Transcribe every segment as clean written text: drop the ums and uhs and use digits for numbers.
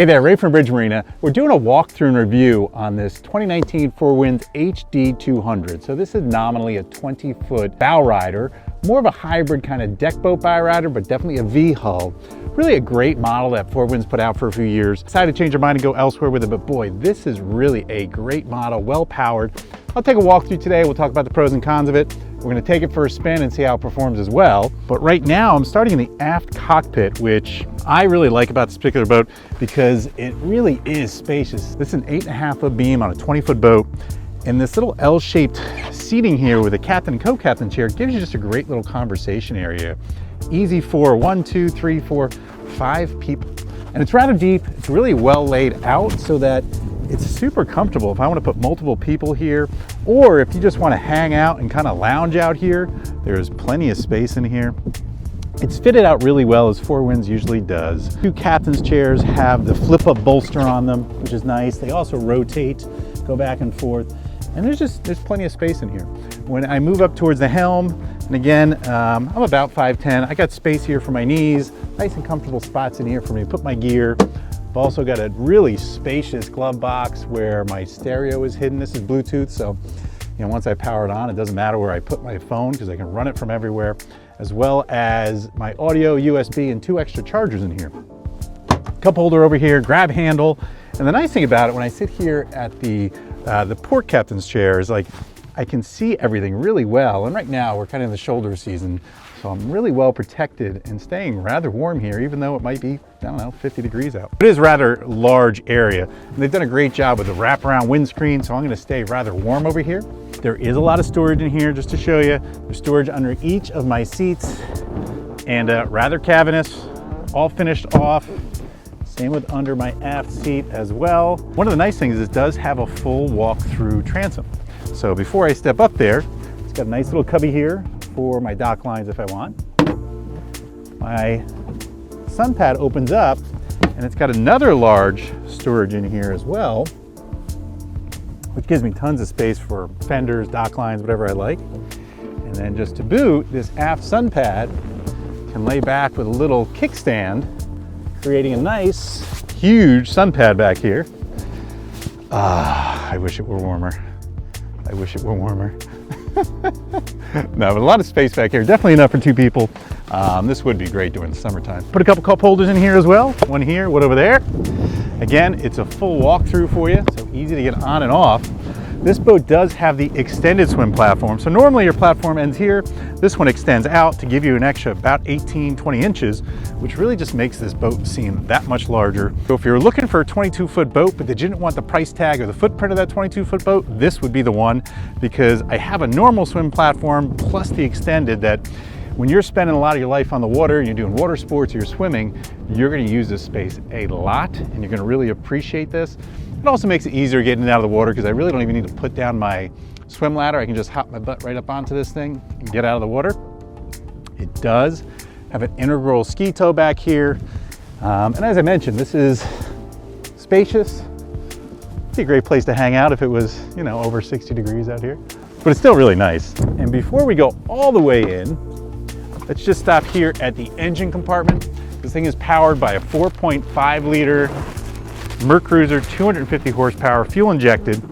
Hey there, Ray from Bridge Marina. We're doing a walkthrough and review on this 2019 Four Winns HD200. So this is nominally a 20-foot bow rider, more of a hybrid kind of deck boat bow rider, but definitely a V hull. Really a great model that Four Winns put out for a few years. Decided to change our mind and go elsewhere with it, but boy, this is really a great model, well powered. I'll take a walkthrough today. We'll talk about the pros and cons of it. We're going to take it for a spin and see how it performs as well. But right now I'm starting in the aft cockpit, which I really like about this particular boat because it really is spacious. This is an 8.5 foot beam on a 20-foot boat. And this little L-shaped seating here with a captain and co-captain chair gives you just a great little conversation area. Easy for 1, 2, 3, 4, 5 people. And it's rather deep. It's really well laid out so that it's super comfortable if I want to put multiple people here, or if you just want to hang out and kind of lounge out here, there's plenty of space in here. It's fitted out really well, as Four Winns usually does. Two captain's chairs have the flip-up bolster on them, which is nice. They also rotate, go back and forth, and there's plenty of space in here. When I move up towards the helm, and again, I'm about 5'10". I got space here for my knees, nice and comfortable spots in here for me to put my gear. I've also got a really spacious glove box where my stereo is hidden. This is Bluetooth, so once I power it on, it doesn't matter where I put my phone because I can run it from everywhere, as well as my audio, USB, and 2 extra chargers in here. Cup holder over here, grab handle, and the nice thing about it, when I sit here at the port captain's chair, is like I can see everything really well. And right now we're kind of in the shoulder season, so I'm really well protected and staying rather warm here, even though it might be, I don't know, 50 degrees out. It is a rather large area, and they've done a great job with the wraparound windscreen, so I'm gonna stay rather warm over here. There is a lot of storage in here, just to show you. There's storage under each of my seats, and rather cavernous, all finished off. Same with under my aft seat as well. One of the nice things is it does have a full walk-through transom. So before I step up there, it's got a nice little cubby here for my dock lines if I want. My sun pad opens up, and it's got another large storage in here as well, which gives me tons of space for fenders, dock lines, whatever I like. And then just to boot, this aft sun pad can lay back with a little kickstand, creating a nice, huge sun pad back here. I wish it were warmer. I wish it were warmer. No, but a lot of space back here. Definitely enough for 2 people. This would be great during the summertime. Put a couple cup holders in here as well. One here, one over there. Again, it's a full walkthrough for you, so easy to get on and off. This boat does have the extended swim platform. So normally your platform ends here. This one extends out to give you an extra about 18, 20 inches, which really just makes this boat seem that much larger. So if you're looking for a 22-foot boat, but they didn't want the price tag or the footprint of that 22-foot boat, this would be the one, because I have a normal swim platform plus the extended that when you're spending a lot of your life on the water and you're doing water sports or you're swimming, you're going to use this space a lot and you're going to really appreciate this. It also makes it easier getting out of the water because I really don't even need to put down my swim ladder. I can just hop my butt right up onto this thing and get out of the water. It does have an integral ski tow back here. And as I mentioned, this is spacious. It'd be a great place to hang out if it was, over 60 degrees out here. But it's still really nice. And before we go all the way in, let's just stop here at the engine compartment. This thing is powered by a 4.5 liter Mercruiser, 250 horsepower, fuel injected.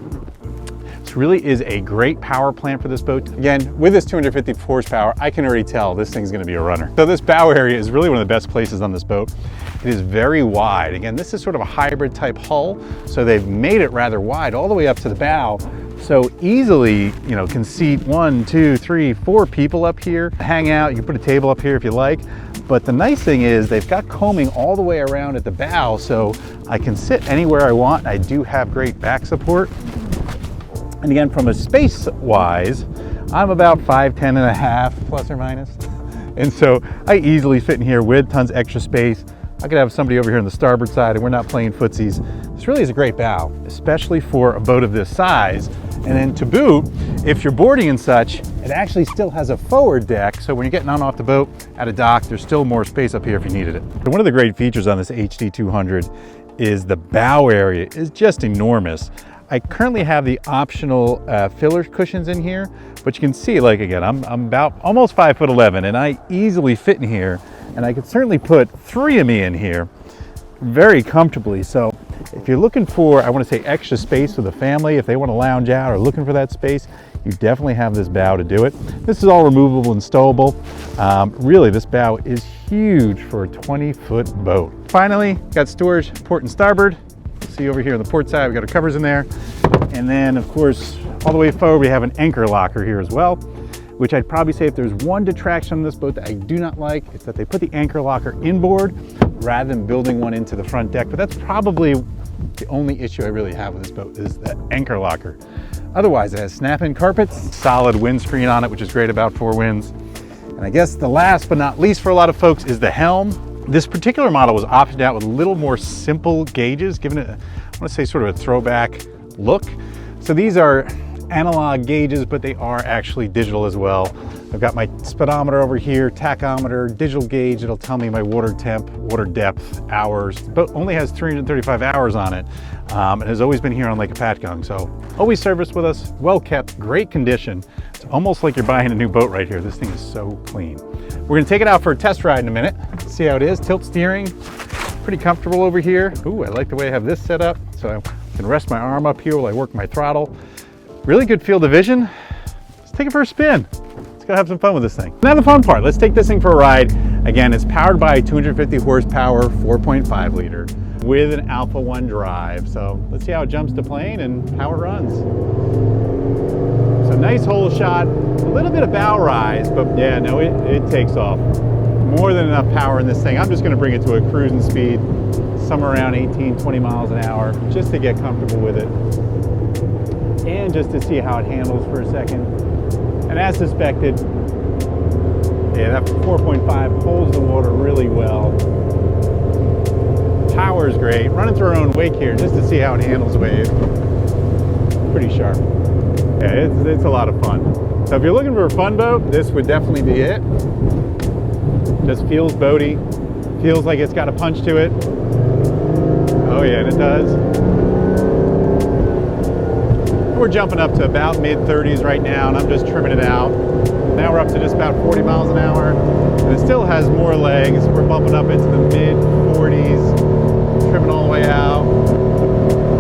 This really is a great power plant for this boat. Again, with this 250 horsepower, I can already tell this thing's gonna be a runner. So this bow area is really one of the best places on this boat. It is very wide. Again, this is sort of a hybrid type hull, so they've made it rather wide all the way up to the bow. So easily, can seat 1, 2, 3, 4 people up here. Hang out, you can put a table up here if you like. But the nice thing is they've got coaming all the way around at the bow, so I can sit anywhere I want. I do have great back support. And again, from a space-wise, I'm about 5'10" and a half, plus or minus. And so I easily fit in here with tons of extra space. I could have somebody over here on the starboard side and we're not playing footsies. This really is a great bow, especially for a boat of this size. And then to boot, if you're boarding and such, it actually still has a forward deck. So when you're getting on off the boat at a dock, there's still more space up here if you needed it. But one of the great features on this HD200 is the bow area is just enormous. I currently have the optional filler cushions in here, but you can see, like, again, I'm about almost 5'11", and I easily fit in here, and I could certainly put 3 of me in here. very comfortably. So if you're looking for, I want to say, extra space for the family, if they want to lounge out or looking for that space, you definitely have this bow to do it. This is all removable and stowable. Really, this bow is huge for a 20-foot boat. Finally, got storage port and starboard. See over here on the port side, we got our covers in there. And then, of course, all the way forward, we have an anchor locker here as well, which I'd probably say if there's one detraction on this boat that I do not like, it's that they put the anchor locker inboard rather than building one into the front deck. But that's probably the only issue I really have with this boat is the anchor locker. Otherwise, it has snap-in carpets, solid windscreen on it, which is great about Four Winns. And I guess the last but not least for a lot of folks is the Helm. This particular model was optioned out with a little more simple gauges, giving it, I want to say, sort of a throwback look. So these are analog gauges, but they are actually digital as well. I've got my speedometer over here, tachometer, digital gauge. It'll tell me my water temp, water depth, hours. The boat only has 335 hours on it. And has always been here on Lake Hopatcong. So always serviced with us, well kept, great condition. It's almost like you're buying a new boat right here. This thing is so clean. We're gonna take it out for a test ride in a minute. See how it is, tilt steering, pretty comfortable over here. Ooh, I like the way I have this set up. So I can rest my arm up here while I work my throttle. Really good field of vision. Let's take it for a spin. Let's go have some fun with this thing. Now the fun part, let's take this thing for a ride. Again, it's powered by a 250 horsepower, 4.5 liter with an Alpha 1 drive. So let's see how it jumps to plane and how it runs. So nice hole shot, a little bit of bow rise, but yeah, no, it takes off. More than enough power in this thing. I'm just gonna bring it to a cruising speed, somewhere around 18, 20 miles an hour, just to get comfortable with it. And just to see how it handles for a second. And as suspected, yeah, that 4.5 holds the water really well. Power is great. Running through our own wake here just to see how it handles the wave. Pretty sharp. Yeah, it's a lot of fun. So if you're looking for a fun boat, this would definitely be it. Just feels boaty. Feels like it's got a punch to it. Oh yeah, and it does. We're jumping up to about mid-30s right now, and I'm just trimming it out. Now we're up to just about 40 miles an hour, and it still has more legs. We're bumping up into the mid-40s, trimming all the way out.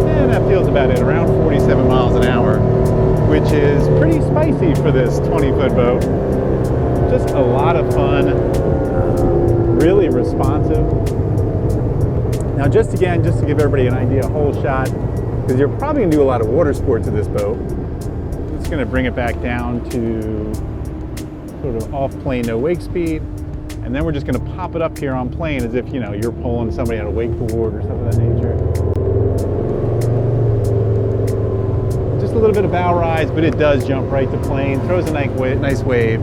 And that feels about it, around 47 miles an hour, which is pretty spicy for this 20-foot boat. Just a lot of fun, really responsive. Now just to give everybody an idea, a whole shot, because you're probably gonna do a lot of water sports with this boat. It's gonna bring it back down to sort of off-plane, no wake speed. And then we're just gonna pop it up here on plane as if, you know, you're pulling somebody on a wakeboard or something of that nature. Just a little bit of bow rise, but it does jump right to plane, throws a nice wave.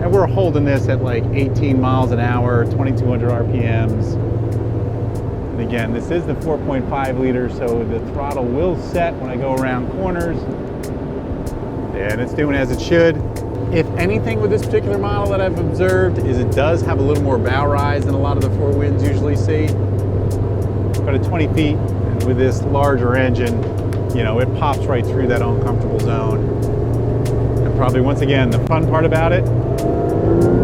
And we're holding this at like 18 miles an hour, 2,200 RPMs. And again, this is the 4.5 liter, so the throttle will set when I go around corners. And it's doing as it should. If anything with this particular model that I've observed is it does have a little more bow rise than a lot of the Four Winns usually see. But at 20 feet, and with this larger engine, you know, it pops right through that uncomfortable zone. And probably once again, the fun part about it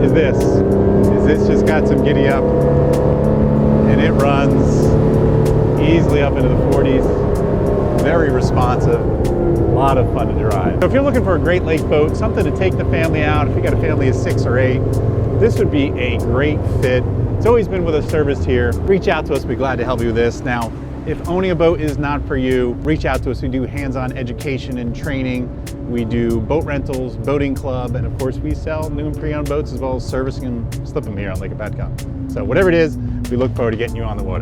is this just got some giddy up. And it runs easily up into the 40s, very responsive, a lot of fun to drive. So if you're looking for a great lake boat, something to take the family out, if you got a family of 6 or 8, this would be a great fit. It's always been with us serviced here. Reach out to us, we'd be glad to help you with this. Now, if owning a boat is not for you, reach out to us. We do hands-on education and training. We do boat rentals, boating club, and of course we sell new and pre-owned boats as well as servicing and slipping them here on Lake Hopatcong. So whatever it is, we look forward to getting you on the water.